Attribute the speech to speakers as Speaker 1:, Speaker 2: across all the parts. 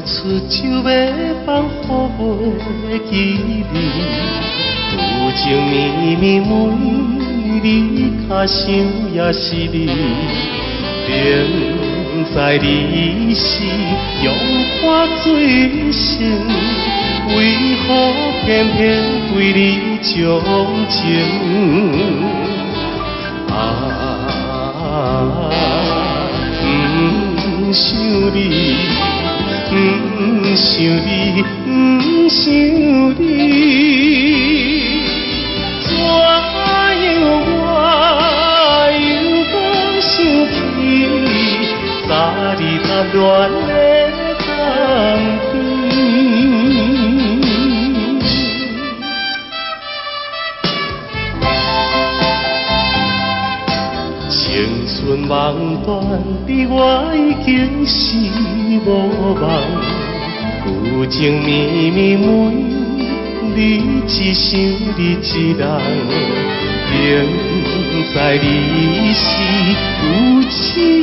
Speaker 1: 出手要放予袂记你，有情绵绵每日脚想也是你，明知你是用我最深，为何偏偏对你钟情？不想你，不想你，不想你，怎样我又搁想起昨日谈恋的当天。青春梦断，你我已经是无望。有情绵绵每日只想你一人，明知你是有痴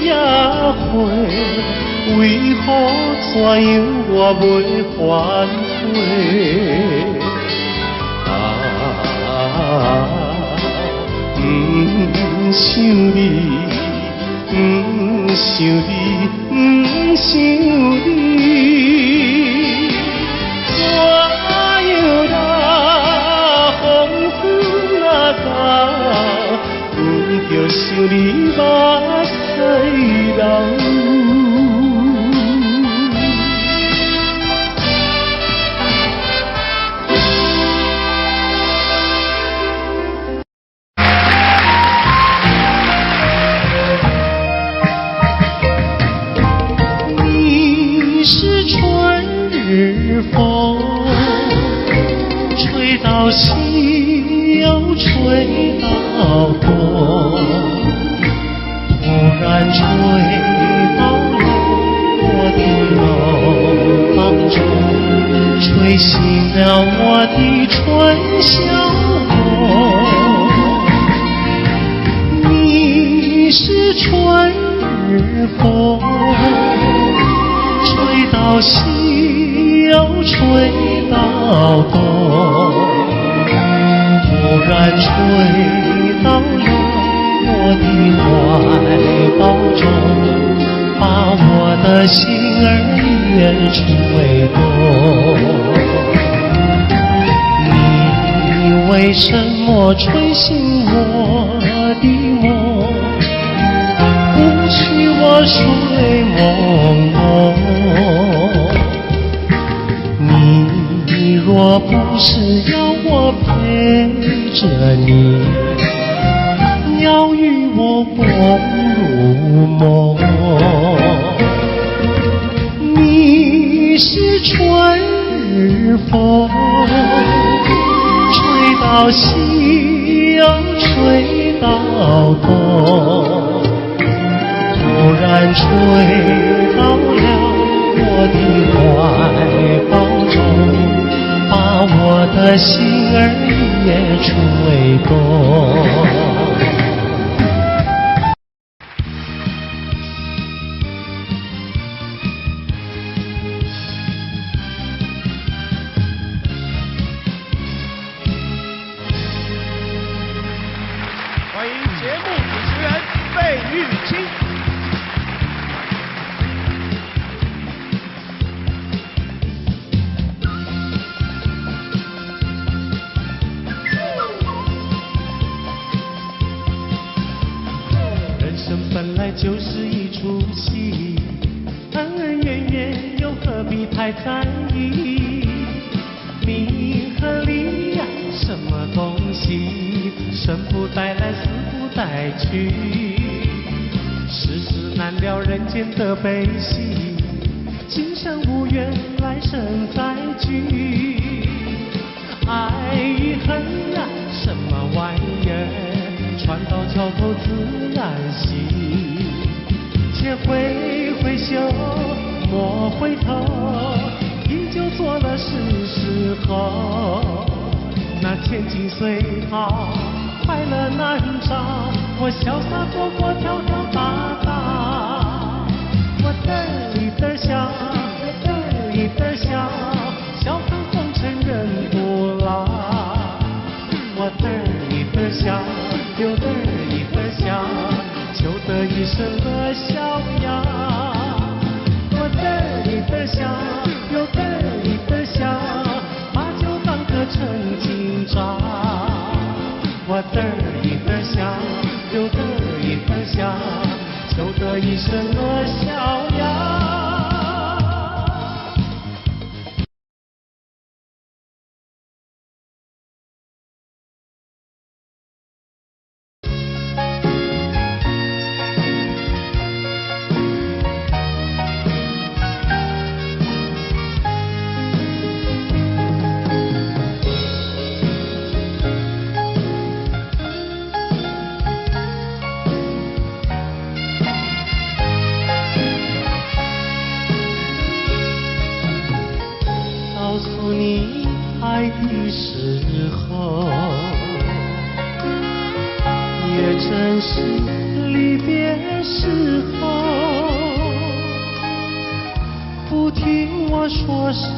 Speaker 1: 也火，为何怎样我袂反悔？不想你，不想你，不想你，怎样那风雨那到，阮着想你目屎流。风吹到西又吹到东，突然吹到了我的楼房中，吹醒了我的春晓梦。你是春日风，吹到西又吹到东，突然吹到了我的怀抱中，把我的心儿也吹动。你为什么吹醒我的梦，不许我睡朦胧？你若不是要我陪着你，要与我共入梦，你是春日风，吹到西又吹到东，突然吹到了我的怀抱中，把我的心儿也吹动。
Speaker 2: 欢迎节目主持人费玉清。
Speaker 1: 人生本来就是一出戏，恩恩怨怨又何必太在意？名和利呀，什么东西？生不带来，死不带去。世事难料，人间的悲喜，今生无缘，来生再聚。爱与恨呀，什么玩意儿？船到桥头自然行。且挥挥袖，莫回头，依旧做了是后。那千金随好，快乐难找，我潇洒活过，跳跳打打，我嘚里嘚笑，嘚里一声的小呀，我得意的笑，又得意的笑，把酒当歌成今朝。我得意的笑，又得意的笑，就得一声的笑呀。告诉你爱的时候，也正是离别时候。不听我说声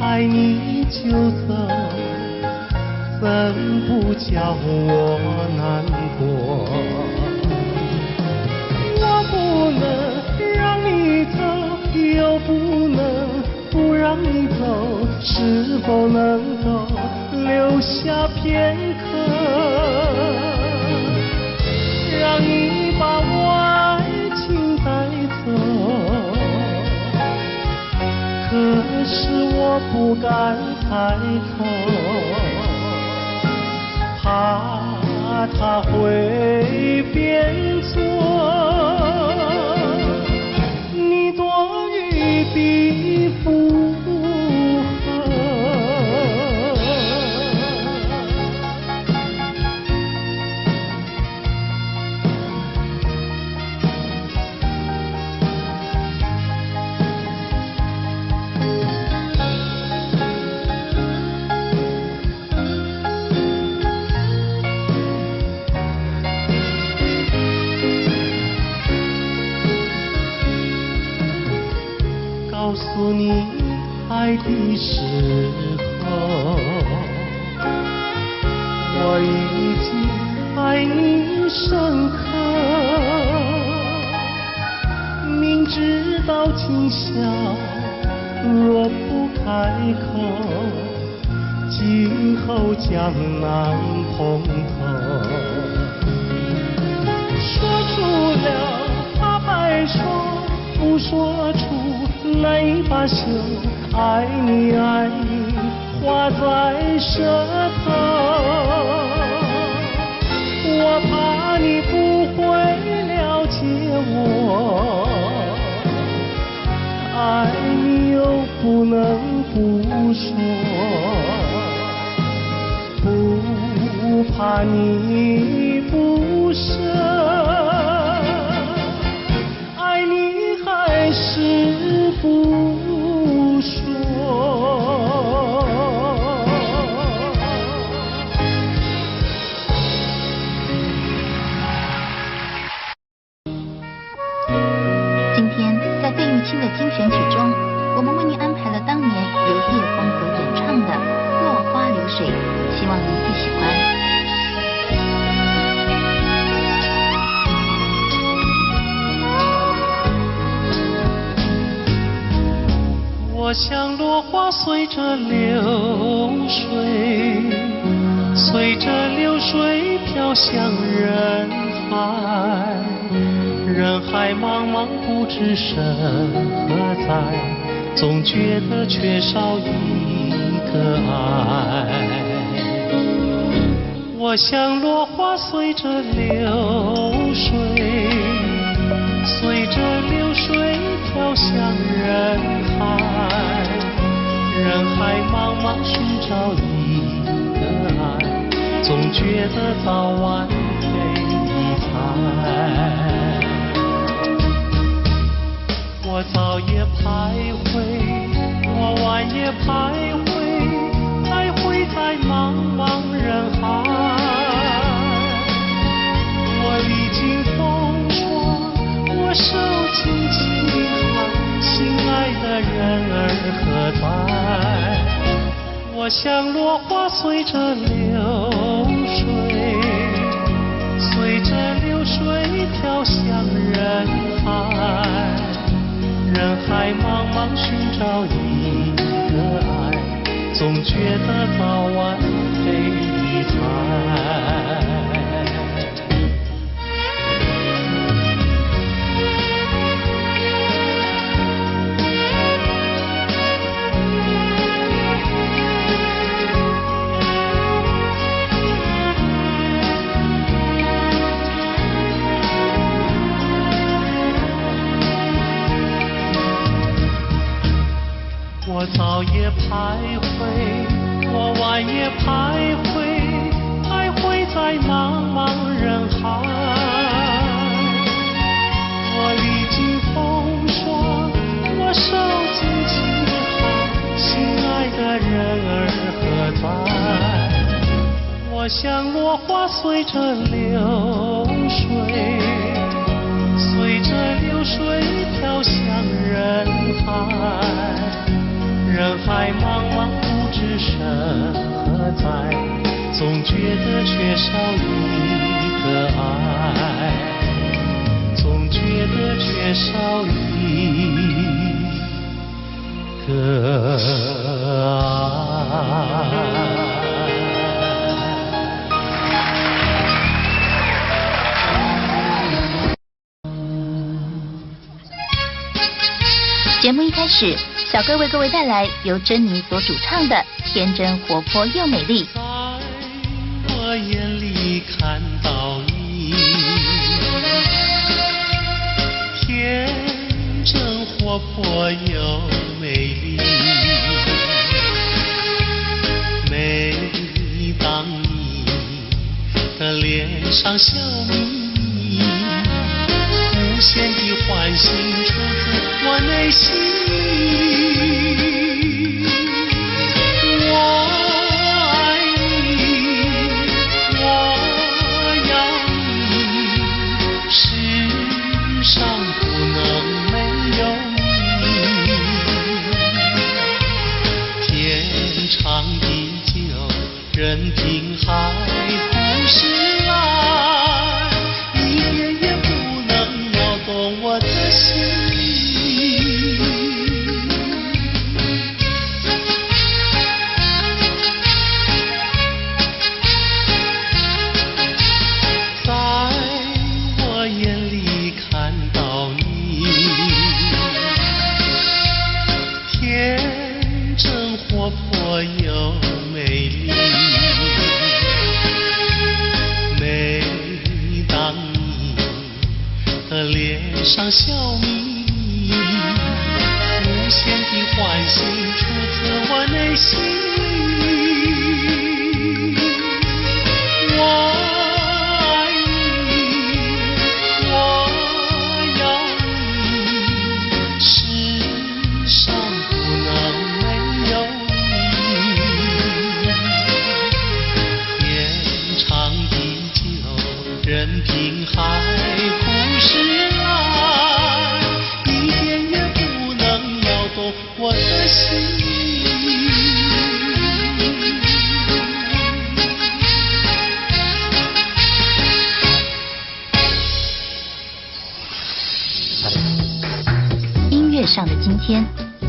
Speaker 1: 爱你就走，怎不叫我难过？我不能让你走，又不能不让你走，是否能够留下片刻，让你把我爱情带走？可是我不敢抬头，怕它会变作你多余的负荷。告诉你爱的时候，我已经爱你深刻。明知道今宵若不开口，今后将难碰头。说出了怕白说，不说出泪把羞，爱你爱你画在舌头。我怕你不会了解我，爱你又不能不说，不怕你不舍，爱你还是不说。
Speaker 3: 今天在费玉清的精选曲中，我们为您安排了当年由叶枫所演唱的《落花流水》，希望您会喜欢。
Speaker 1: 我像落花随着流水，随着流水飘向人海，人海茫茫不知身何在，总觉得缺少一个爱。我像落花随着流水，随着流水飘向人海，人海茫茫寻找一个爱，总觉得早晚非一猜。我早也徘徊，我晚也徘徊，徘徊在茫茫人海。我历经风霜，我受尽凄寒，心爱的人儿何在？我像落花随着流水，随着流水飘向人海，人海茫茫寻找一个爱，总觉得早晚被离开。我早也徘徊，我晚也徘徊，徘徊在茫茫人海。我历经风霜，我受尽凄寒，心爱的人儿何在？我像落花随着流水，随着流水飘向人海。人海茫茫不知身何在，总觉得缺少一个爱，总觉得缺少一个爱。
Speaker 3: 节目一开始，小哥为各位带来由珍妮所主唱的《天真活泼又美丽》。
Speaker 1: 在我眼里看到你，天真活泼又美丽。每当你的脸上笑眯，无限的欢欣出自我内心里。我爱你，我要你，世上不能没有你。天长地久，任凭海枯石烂，一点也不能摇动我的心。又美丽，每当你的脸上笑眯，无限的欢欣出自我内心里。我爱你，我要你，世上不能没有任凭海枯石烂，一点也不能摇动我的心。
Speaker 3: 音乐上的今天，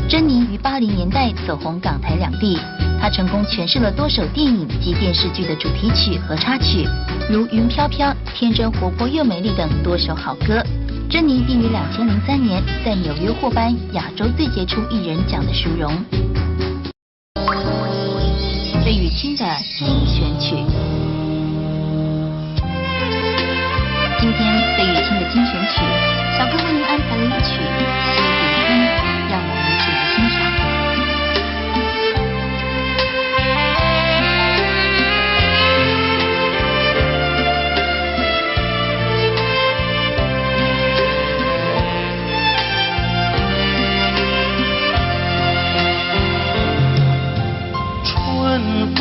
Speaker 3: 珍妮于80年代走红港台两地。她成功诠释了多首电影及电视剧的主题曲和插曲，如《云飘飘》《天真活泼又美丽》等多首好歌。珍妮并于2003年在纽约获颁亚洲最杰出艺人奖的殊荣。费玉清的精选曲，今天费玉清的精选曲，小哥为您安排了一曲《西湖春》，让我们一起来欣赏。
Speaker 1: 春风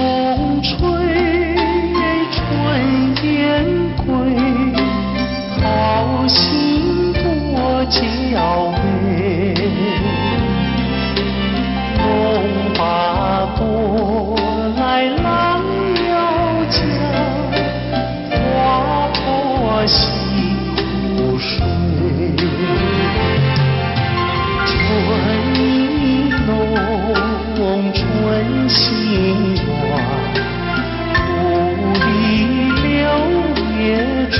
Speaker 1: 吹，春雁归，好心多娇媚。龙把舵来郎要将，花破西水。春意浓，春心暖，故里柳叶垂。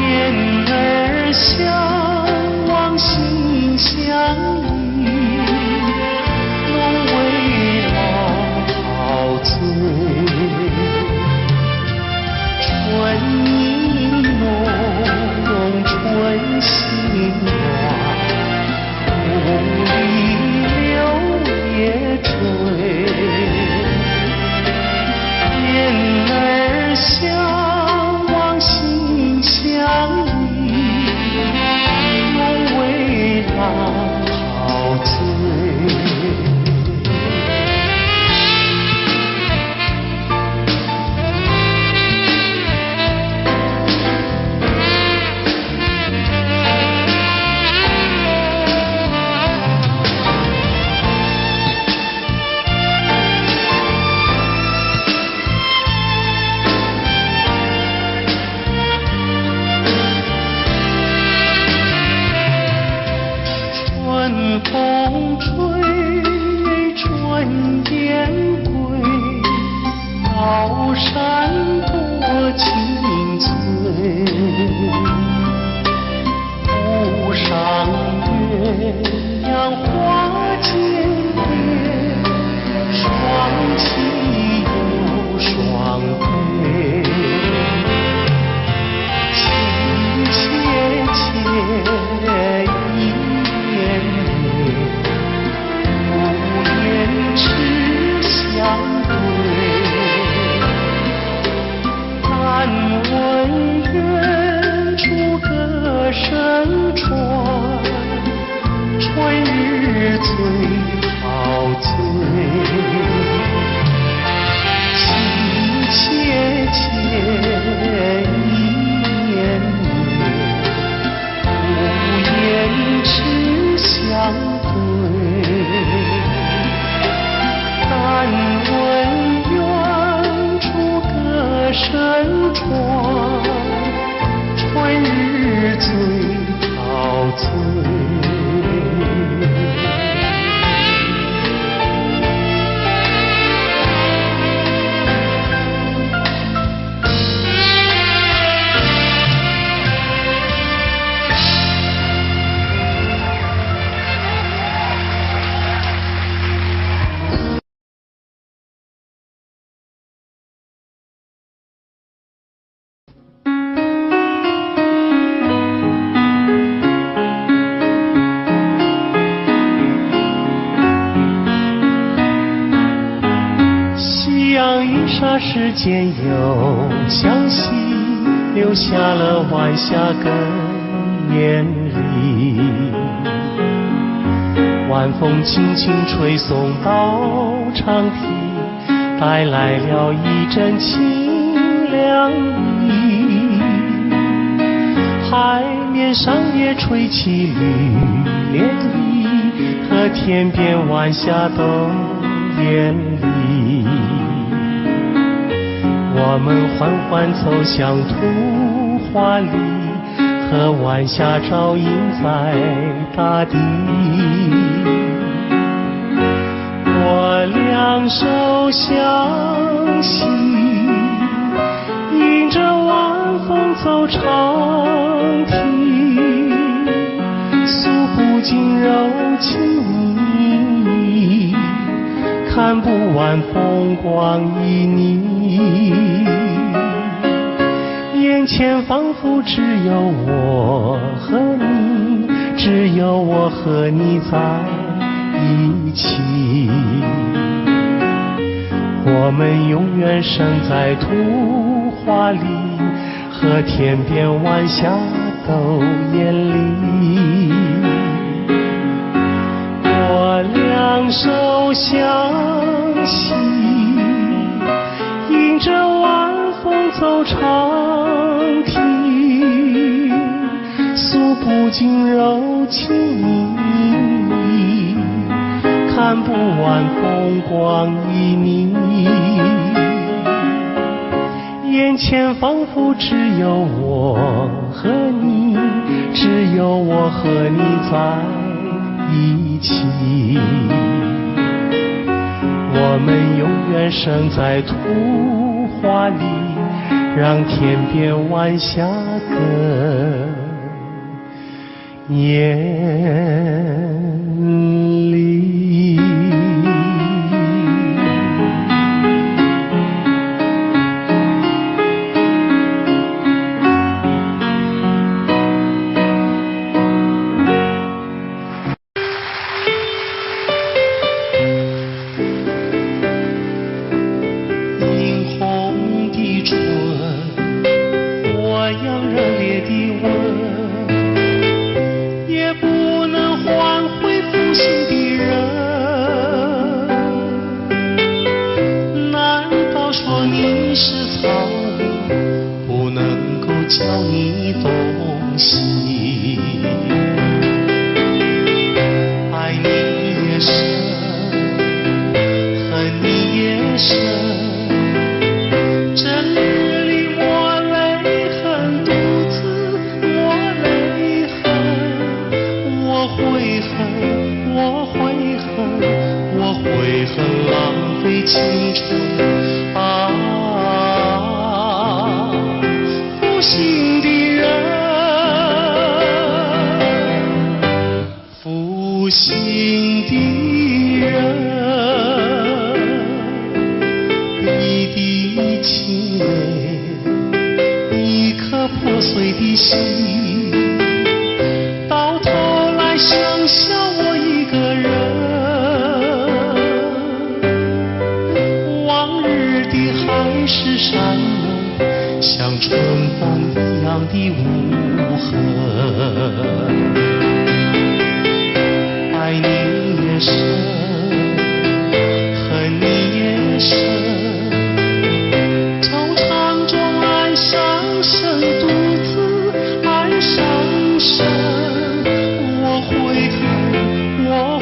Speaker 1: 燕儿相望心相依，浓为老醉。春意浓，春心暖，故里柳叶垂。燕儿相望心相依，浓为老醉。春风吹，春雁归，高山多青翠。湖上鸳鸯花间蝶，双栖又双飞。情切切意绵绵，无言痴相对。但闻远处歌声传，春日最陶醉。情切切意绵绵，无言痴相对。但闻远处歌声传，春日最陶醉。霎时间又向西，留下了晚霞更艳丽。晚风轻轻吹送到长堤，带来了一阵清凉意。海面上也吹起绿涟漪，和天边晚霞都艳丽。我们缓缓走向图画里，和晚霞照映在大地。我两手相携，迎着晚风走长堤，诉不尽柔情蜜意，看不完风光旖旎。眼前仿佛只有我和你，只有我和你在一起。我们永远生在图画里，和天边晚霞都艳丽。我两手相携，迎着晚风走长堤，诉不尽柔情蜜意，看不完风光旖旎。眼前仿佛只有我和你，只有我和你在一起。我们永远生在图画里，让天边晚霞的眼里。教你东西，爱你也深，恨你也深。这日里我泪痕独自，我泪痕，我悔恨，我悔恨，我悔恨浪费青春啊！负心的人，负心的人，一滴清泪，一颗破碎的心，到头来剩下我一个人。往日的海誓山盟，像春风一样的无痕，爱你也深，恨你也深，惆怅中暗伤神，独自暗伤神。我悔恨，我悔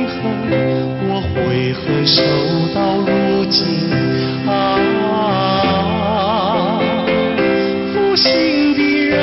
Speaker 1: 恨，我悔恨，守到如今啊！负心的人，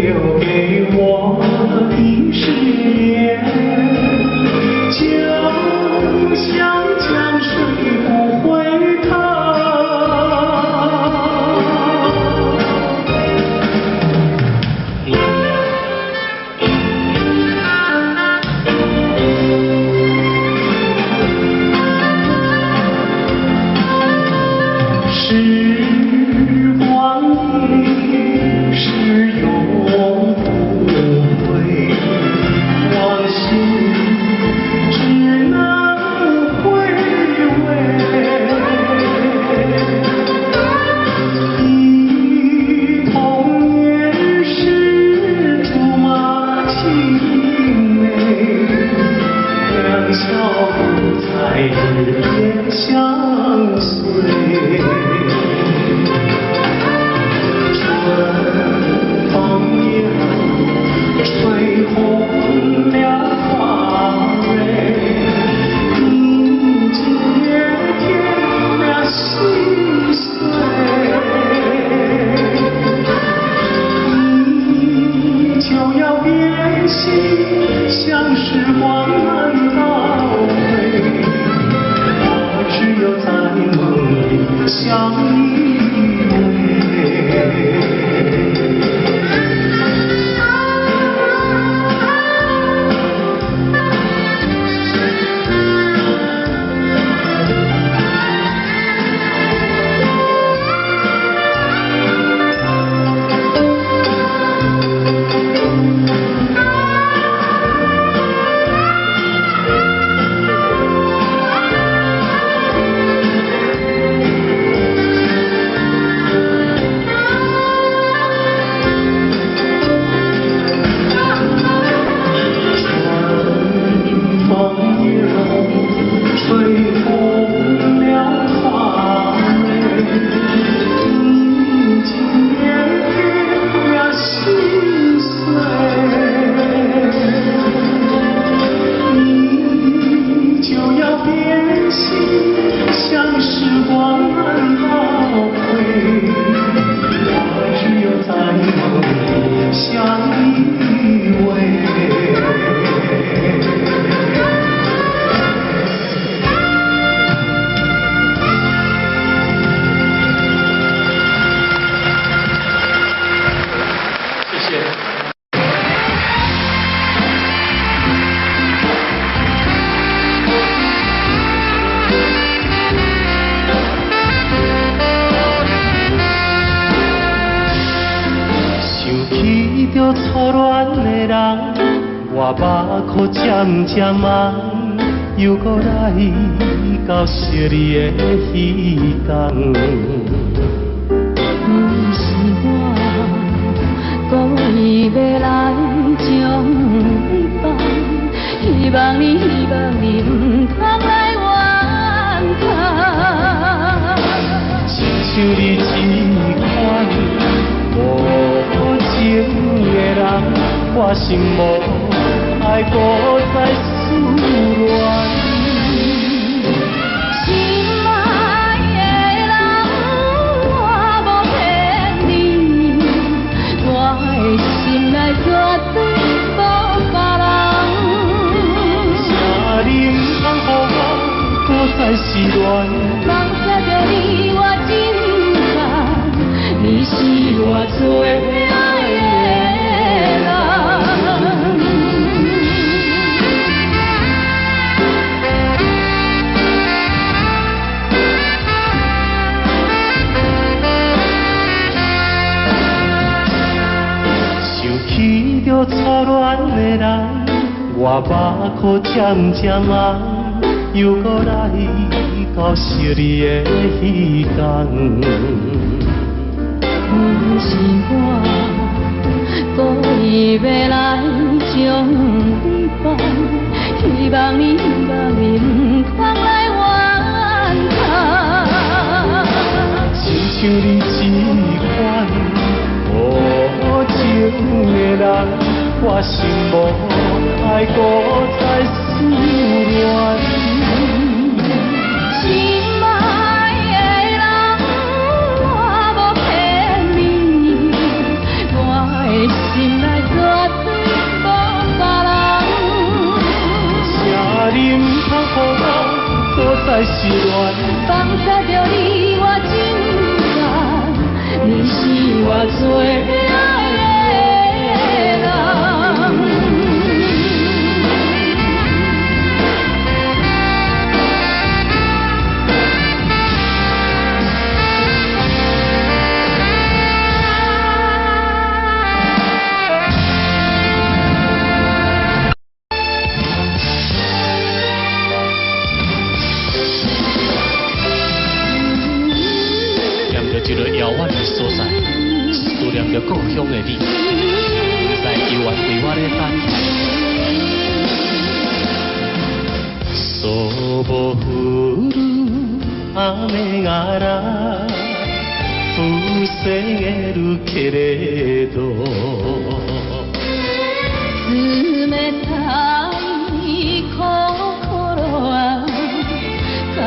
Speaker 1: 留给我的誓言，就像江水不回头。时光一逝永不回，往事只能回味。忆童年时竹马青梅，两小无猜日夜相随。吹红了花蕊，你今夜添了心碎，你就要变心，像时光难倒回，我只有在梦里相依偎。着初恋的人，我目眶渐渐红，又搁来到昔日的彼天。
Speaker 4: 不是我故意要来将你放，希望你唔通来怨叹。
Speaker 1: 亲像你这款无情的人，我心无爱搁再思恋。
Speaker 4: 心爱的人，我无骗你，我的心内绝对无别人。
Speaker 1: 请你唔通予我搁再失恋。
Speaker 4: 放下着你我真痛，你是我最爱的人。
Speaker 1: 想起着初恋的人，我目眶渐渐红，又搁来到昔日的彼天。
Speaker 4: 不是我故意要来将你放，希望你唔通来怨叹。
Speaker 1: 亲像你这款无情的人，我心无爱搁再思恋。
Speaker 4: 心爱的人，我无骗你，我的心放肆着你我情感，你是我最爱的人。
Speaker 1: 一个遥远的所在，思念着故乡的你，在犹原为我咧等待。そぼ降る雨がら防げるけれど
Speaker 4: 冷たい心は隠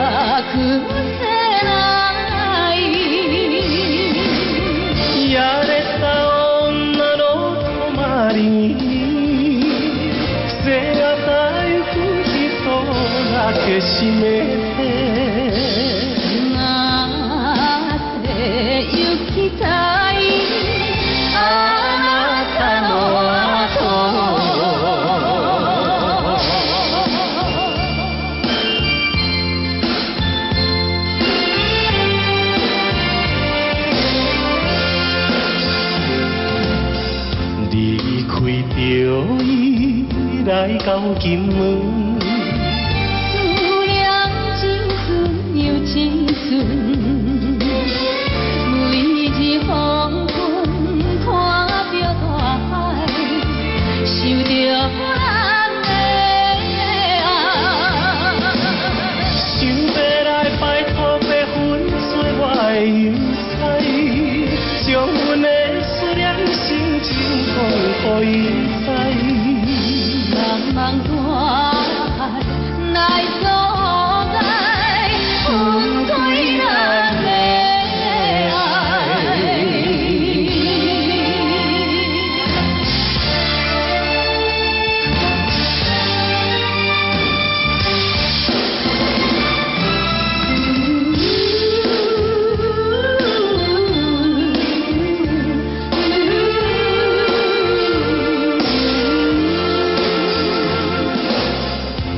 Speaker 4: せない
Speaker 1: やれた女の泊まりに背がたゆく人だけ閉めて
Speaker 4: なって行きたいあなたの後
Speaker 1: 来到金门，
Speaker 4: 思念青春又青春，每日黄昏看着大海，想着咱的爱。
Speaker 1: 想要来摆脱白粉碎我的云彩，将阮的思念心情讲予伊知。
Speaker 4: 茫茫大海，来所在，反对咱的爱。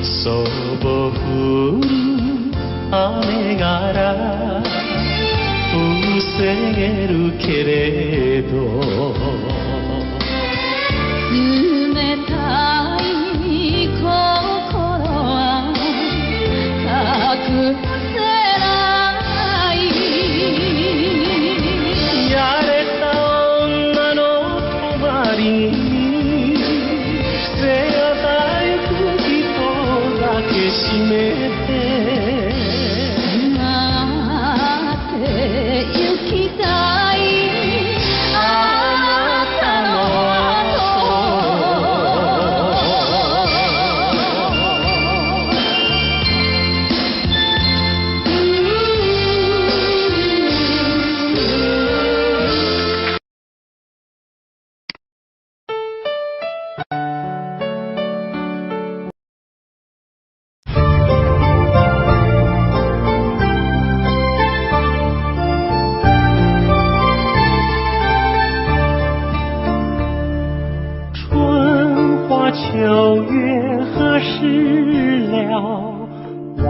Speaker 1: そぼ降る雨がら防げるけれど
Speaker 4: 冷たい心は隠せない
Speaker 1: やれた女の泊まりに背がたゆく人だけ閉めて
Speaker 4: なって行きたいあなたの
Speaker 1: 秋月何时了？往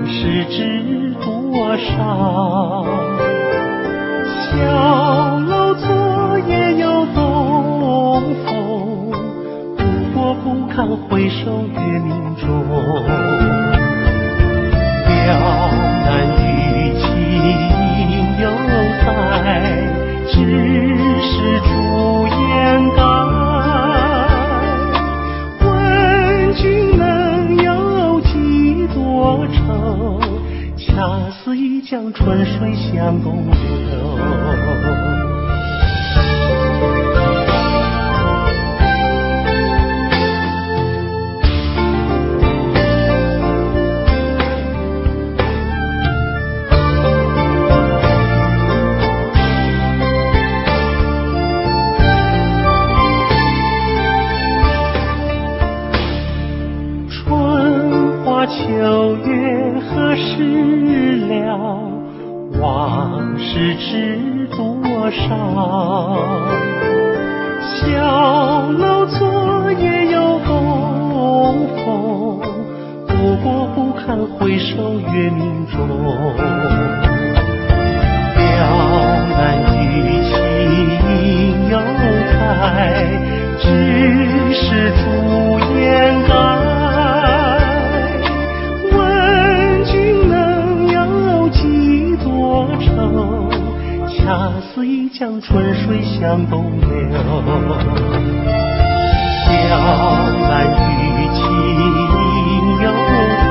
Speaker 1: 事知多少？小楼昨夜又东风，不过不堪回首月明中。了难于情犹在，只是朱颜改。君能有几多愁？恰似一江春水向东流。秋月何时月明中，了难于情有态，只是朱颜改。问君能有几多愁？恰似一江春水向东流。了难于情有态，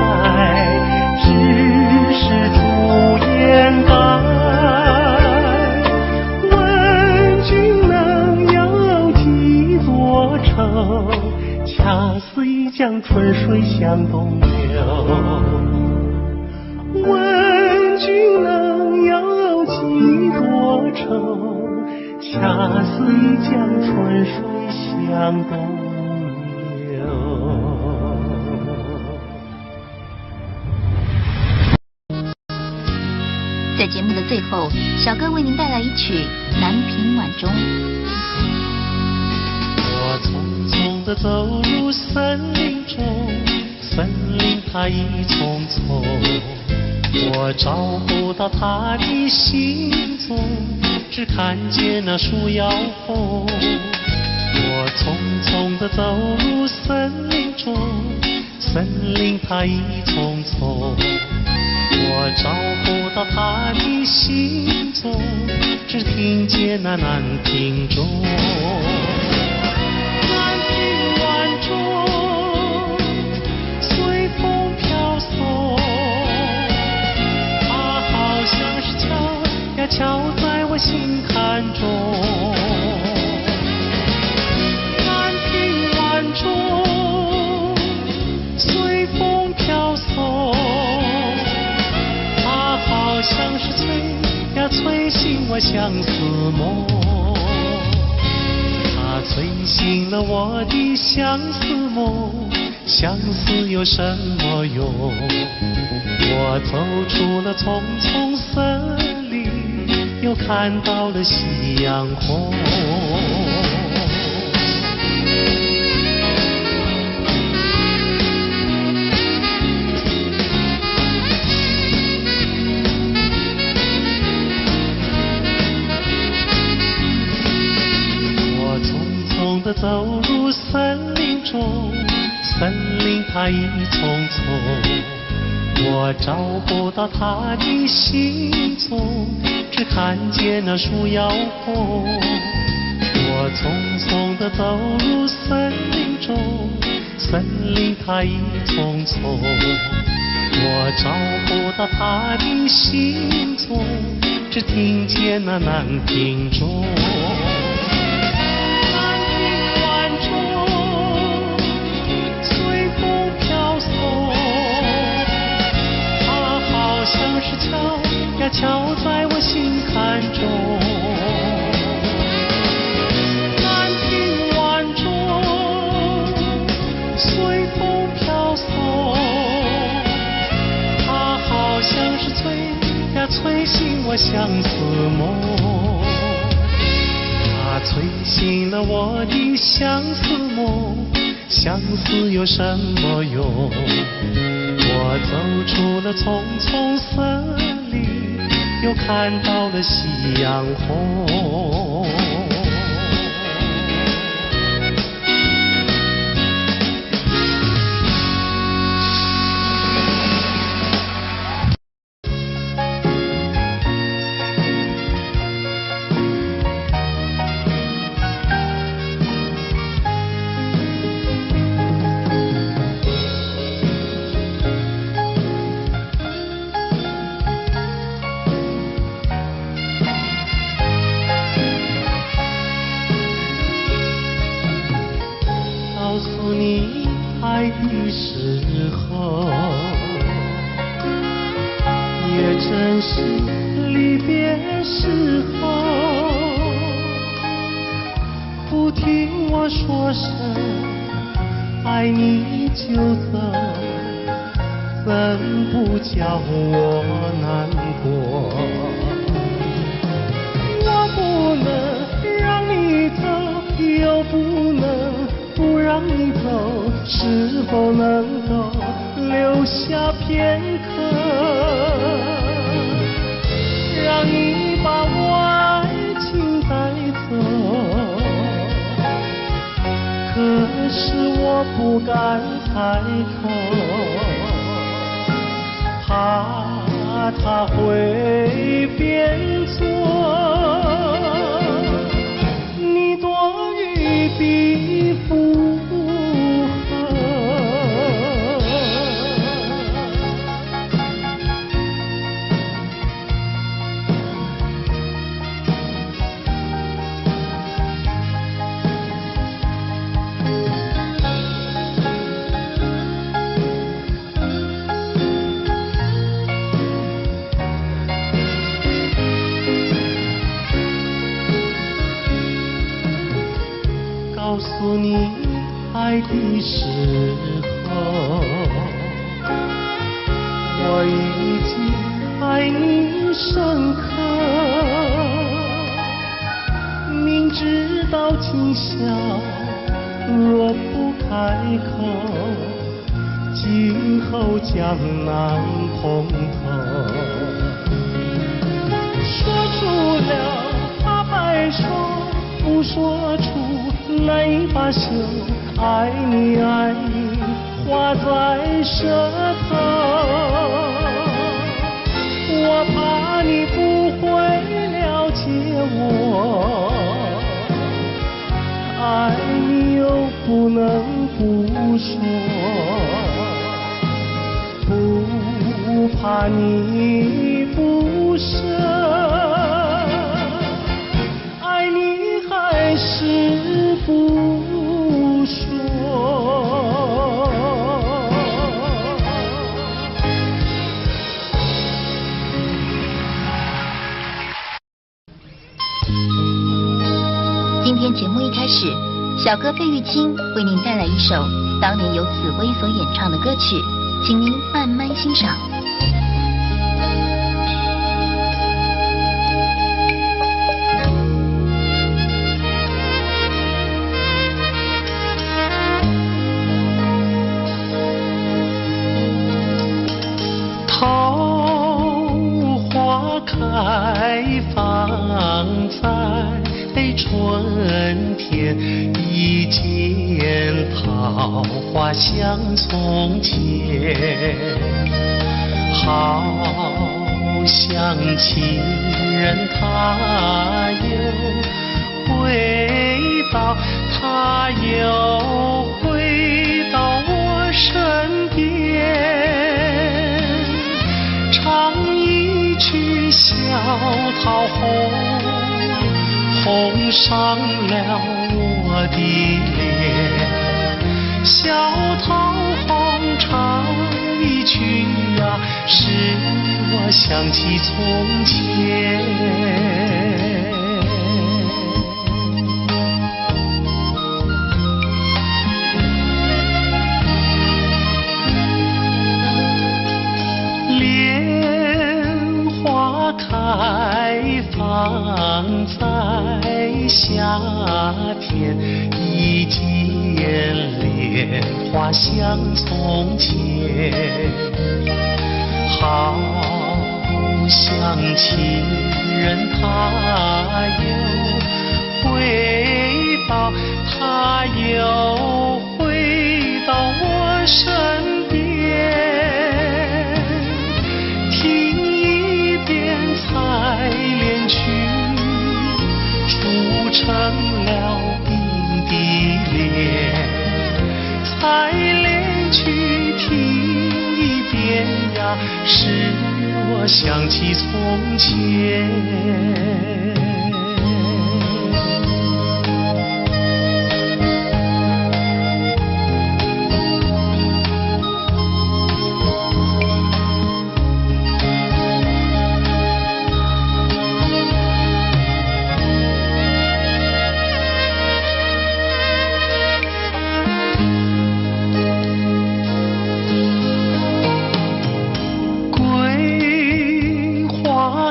Speaker 1: 只是朱颜改。问君能有几多愁？恰似一江春水向东流。问君能有几多愁？恰似一江春水向东流。
Speaker 3: 在节目的最后，小哥为您带来一曲《南屏晚钟》。
Speaker 1: 我匆匆地走入森林中，森林它一丛丛，我找不到它的行踪，只看见那树摇红。我匆匆地走入森林中，森林它一丛丛，我找不到它的行踪，只听见那南屏钟。南屏晚钟，随风飘送，它好像是敲呀敲在我心坎中。南屏晚钟，随风飘送，好像是催呀催醒我相思梦，它催醒了我的相思梦，相思有什么用？我走出了丛丛森林，又看到了夕阳红。走入森林中，森林它一丛丛，我找不到它的行踪，只看见那树摇红。我匆匆地走入森林中，森林它一丛丛，我找不到它的行踪，只听见那南屏钟。像是敲呀敲在我心坎中。南屏晚钟，随风飘送，它好像是催呀催醒我相思梦，它催醒了我的相思梦，相思有什么用？我走出了丛丛森林，又看到了夕阳红。告诉你爱的时候，也正是离别时候。不听我说声爱你就走，怎不叫我难过？我不能让你走，又不能不让你走，是否能够留下片刻，让你把我爱情带走。可是我不敢开口，怕他会变作你多余的附和。告诉你爱的时候，我已经爱你深刻。明知道今宵若不开口，今后将难碰头。说出了怕白说，不说出难以罢休。爱你爱你画在舌头，我怕你不会了解我，爱你又不能不说，不怕你不舍，爱你还是不说。
Speaker 3: 今天节目一开始，小哥费玉清为您带来一首当年由紫薇所演唱的歌曲，请您慢慢欣赏。
Speaker 1: 桃花开放在春天，一见桃花像从前，好像情人他又回到，他又回到我身边，唱一曲小桃红，红上了我的脸。小桃红唱一曲啊，使我想起从前。开放在夏天，一见莲花像从前，好像情人他又回到，他又回到我身边，听采莲曲铸成了冰的脸，采莲曲听一遍呀，使我想起从前。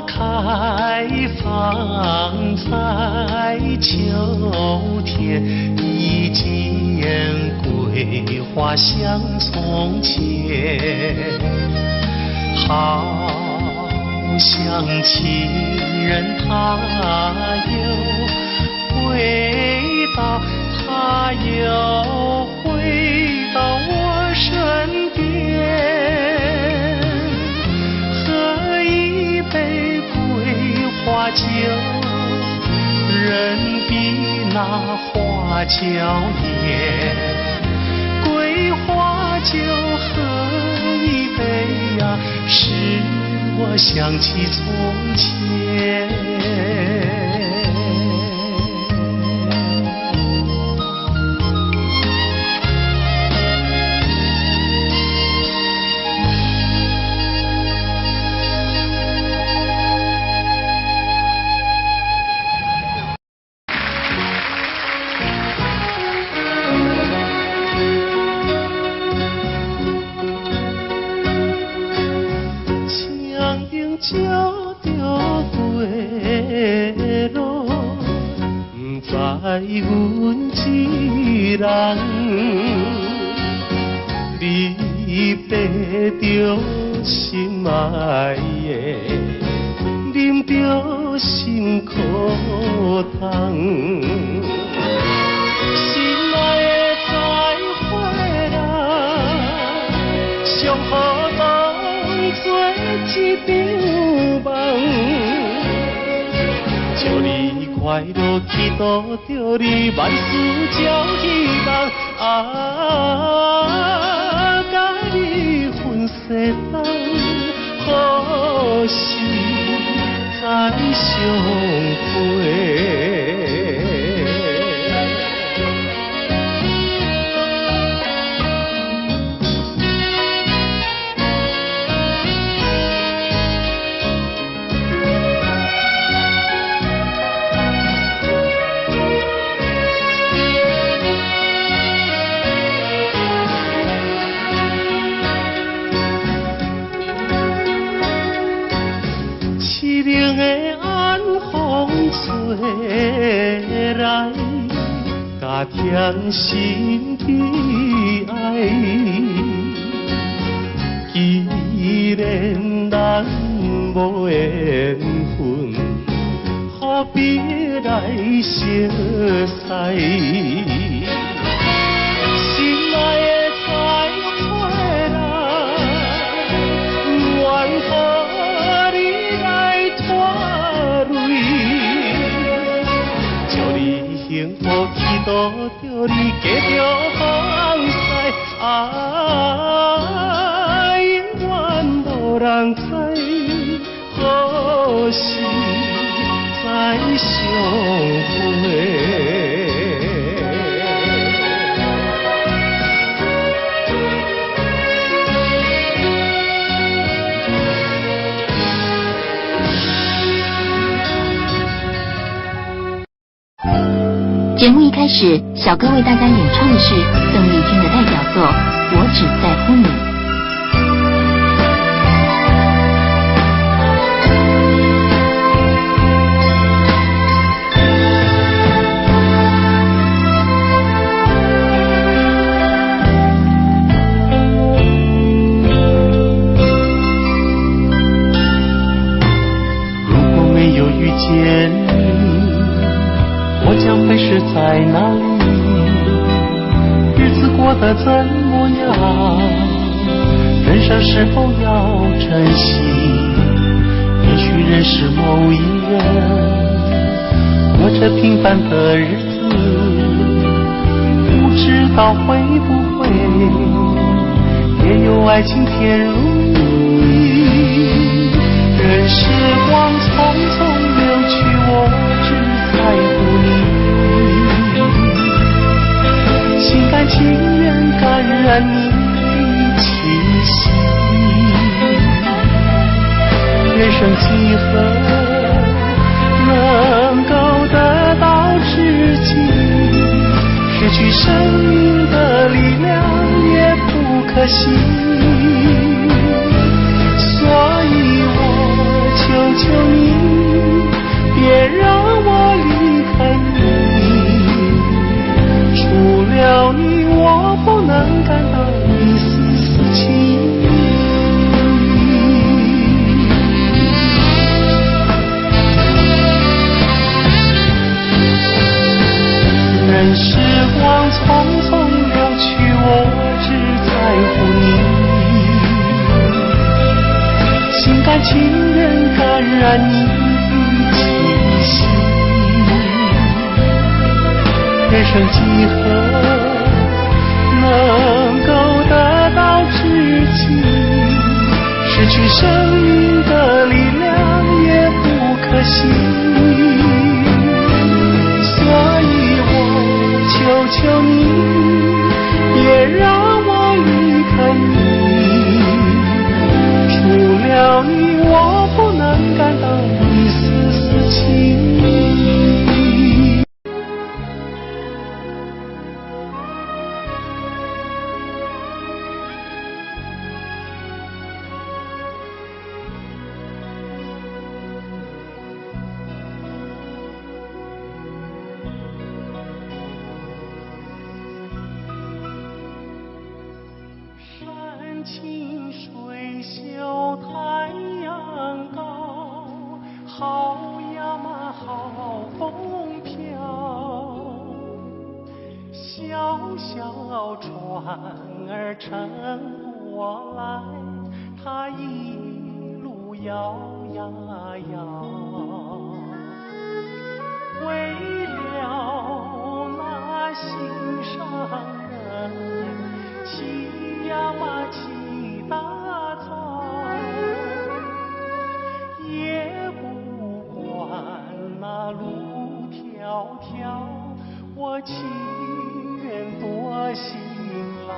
Speaker 1: 开放花像从前，好像情人他又回到，他又回到我身边，喝一杯桂花酒，人比那花娇艳。桂花酒喝一杯呀，使我想起从前。桥着过路，不知阮一人，你爬着心爱的，啉着心苦汤。心爱的再回来，上好当作一场梦。祝你快乐，祈祷着你万事照希望。甲你分世间，何时再相会？凄凉的晚风吹来，加添心悲哀。既然咱无缘分，何必来相识？心爱的再回来，愿予你来拖累。祝你幸福，祈祷着你继续放肆。永远无人知，何时再相会？
Speaker 3: 节目一开始，小哥为大家演唱的是邓丽君的代表作《我只在乎你》。
Speaker 1: 如果没有遇见你，我将会是在哪里？日子过得怎么样？人生是否要珍惜？也许认识某一人，过着平凡的日子，不知道会不会也有爱情甜如蜜。任时光匆匆流去，我只在乎你，心甘情愿感染你的气息。人生几何能够得到知己？失去生命的力量也不可惜。所以我求求你，别让我离开你。除了你，我不能感到任时光匆匆流去，我只在乎你，心甘情愿感染你的气息。人生几何能够得到知己？失去生命的力量也不可惜。所以我求求你，别让我离开你。除了你，我不能感到一丝丝情意。山清水秀太阳高，好呀嘛好风飘。小小船儿乘过来，它一路摇呀摇。为了那心上人，骑呀嘛骑大草，也不管那路迢迢，我情愿多辛劳。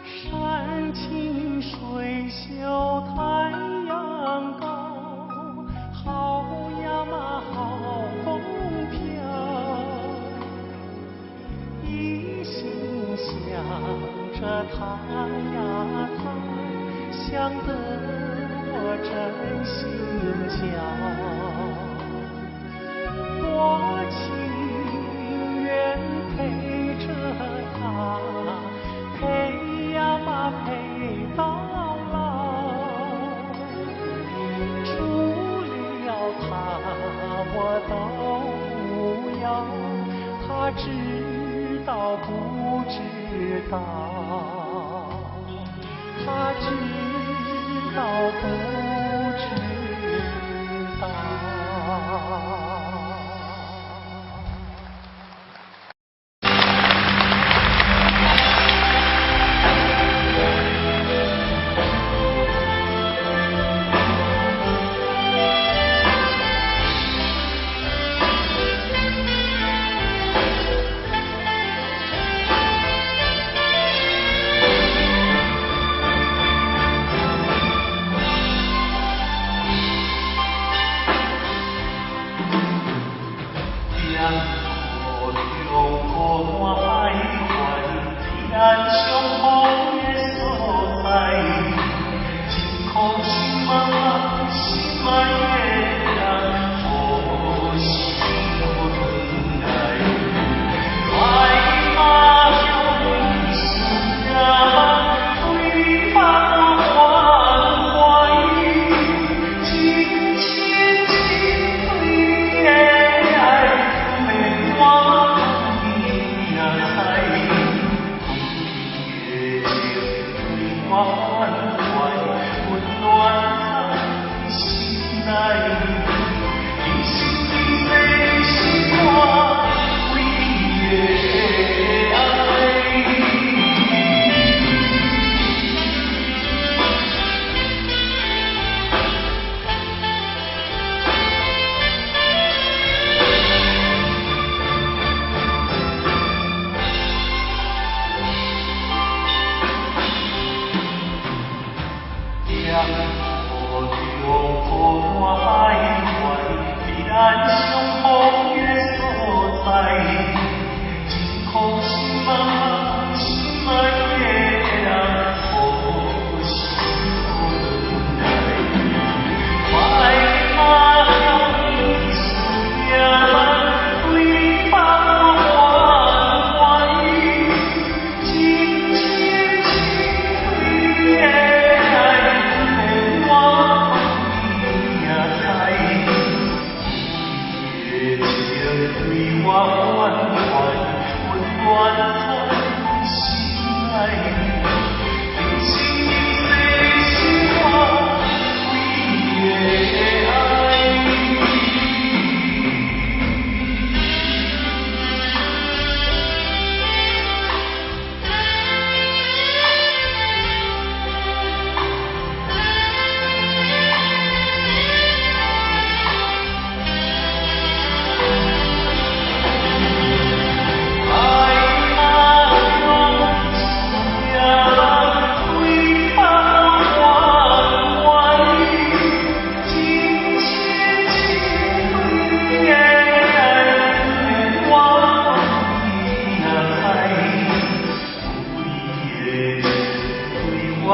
Speaker 1: 山清水秀太阳高，好呀嘛好风飘。一心想着他呀他，想得我真心焦。我情愿陪着他，陪呀嘛陪到老。除了他我都不要，他知道不知道？他知道不知道？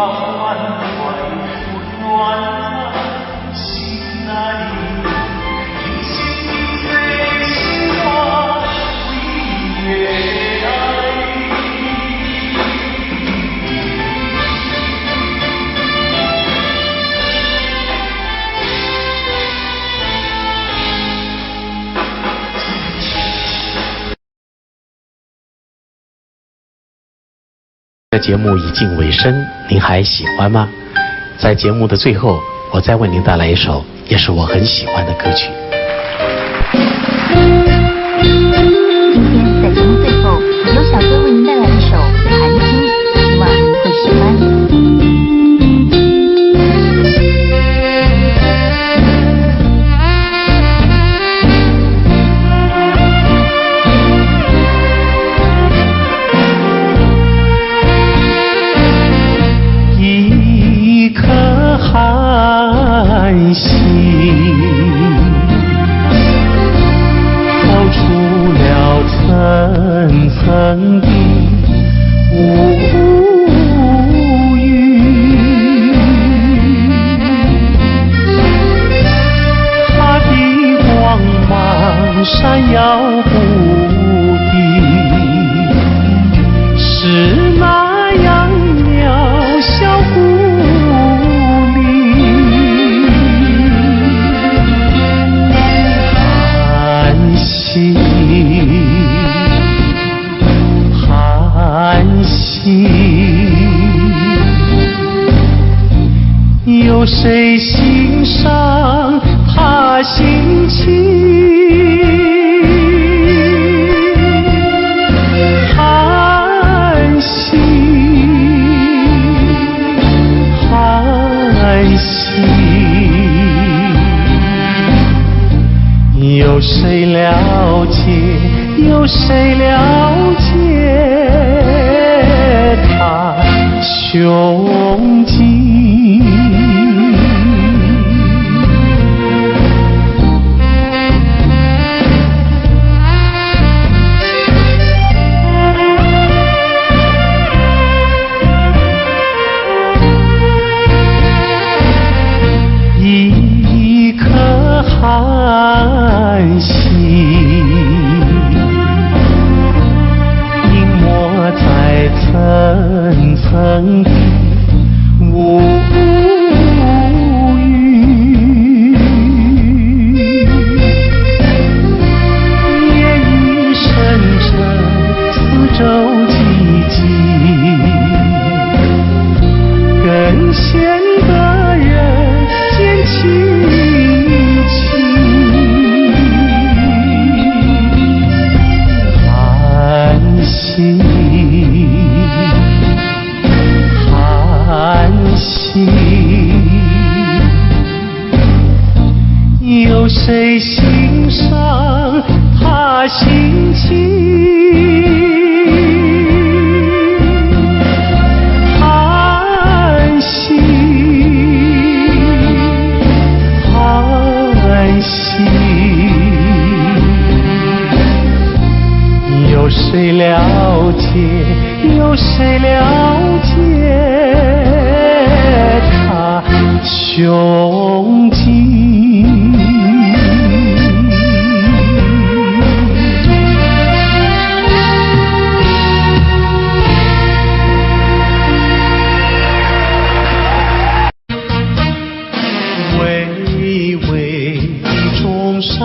Speaker 1: 缓缓不断在心那里，听见你内心话为越爱。
Speaker 5: 这节目已近尾声，您还喜欢吗？在节目的最后，我再为您带来一首也是我很喜欢的歌曲。
Speaker 3: 今天在节目最后，由小哥为您带来一首《寒星》，希望您会喜欢。
Speaker 1: 寒星透出了层层的乌云，它的光芒闪耀不定，是那样渺小孤寒星，有谁欣赏他心情？寒星，寒星，有谁了解？有谁了解他胸襟？一颗寒星在层层的乌云，夜雨深沉，四周寂静，更显得人间凄清。寒星，寒星，有谁欣赏他心情？寒星，寒星，有谁了解？有谁了解他胸襟？巍巍的中山，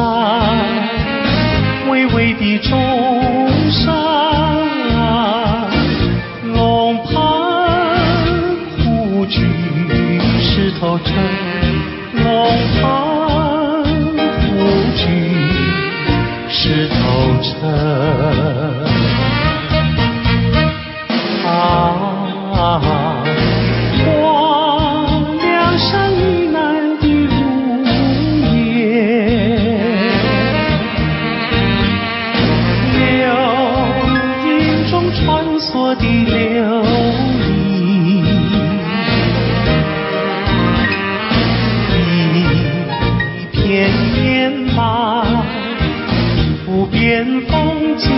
Speaker 1: 巍巍的中山，龙盘虎踞石头城，龙盘虎踞石头城。黄梁山以南的如烟，流云中穿梭的流萤，一片烟马，不变风景。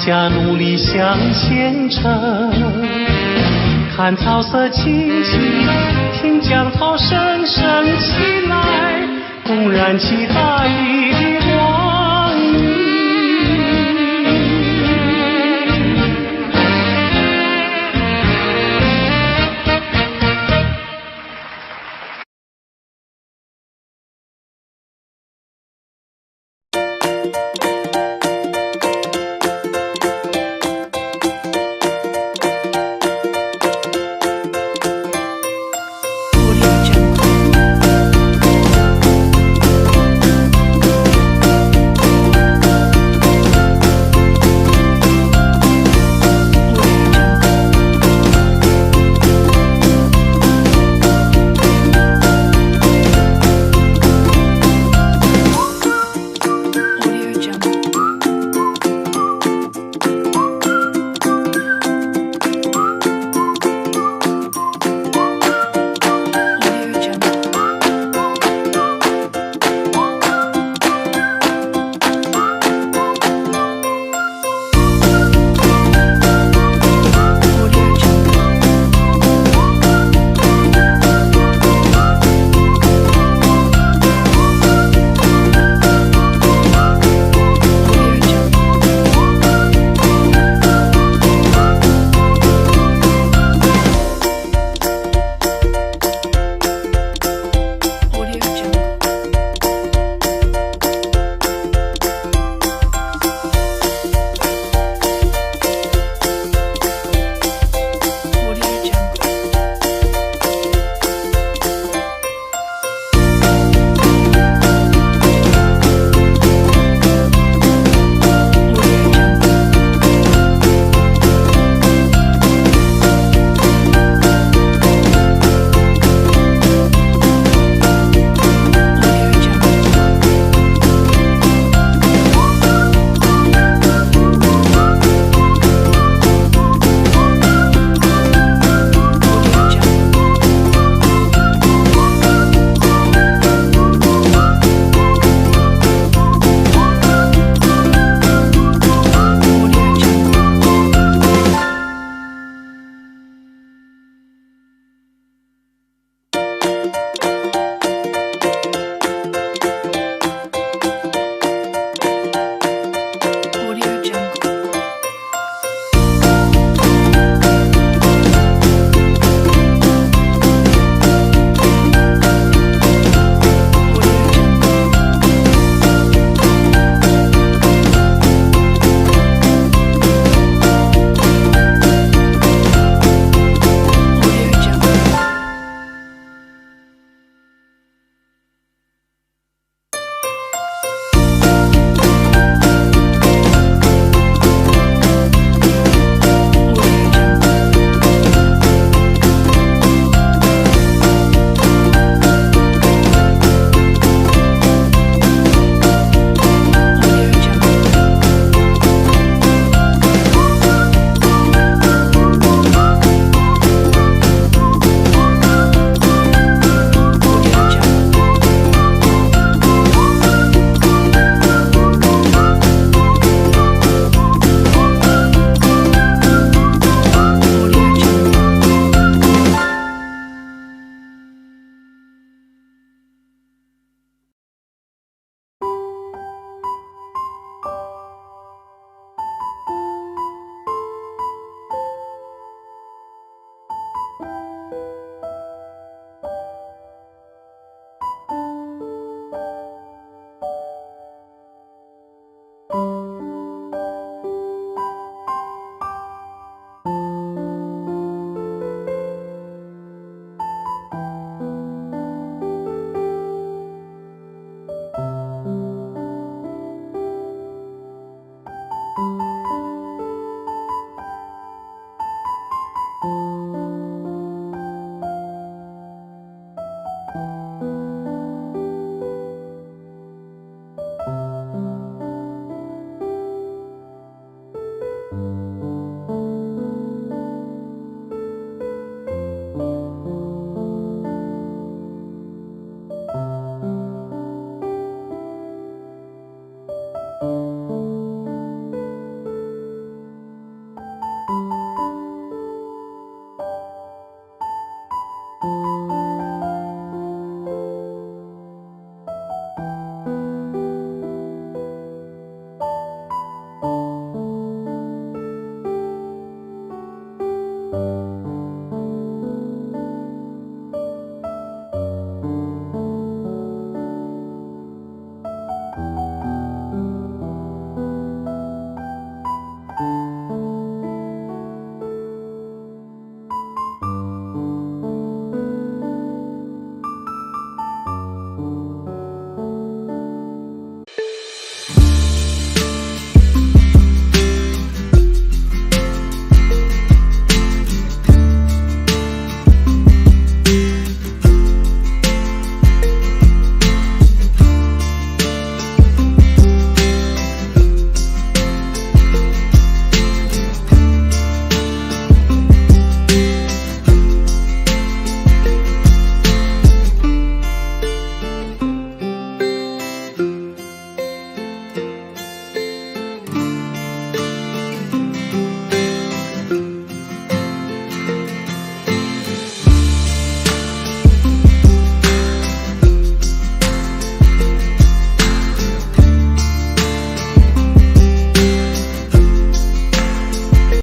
Speaker 1: 家努力向前程，看草色青青，听江涛声声起来，公燃起大地。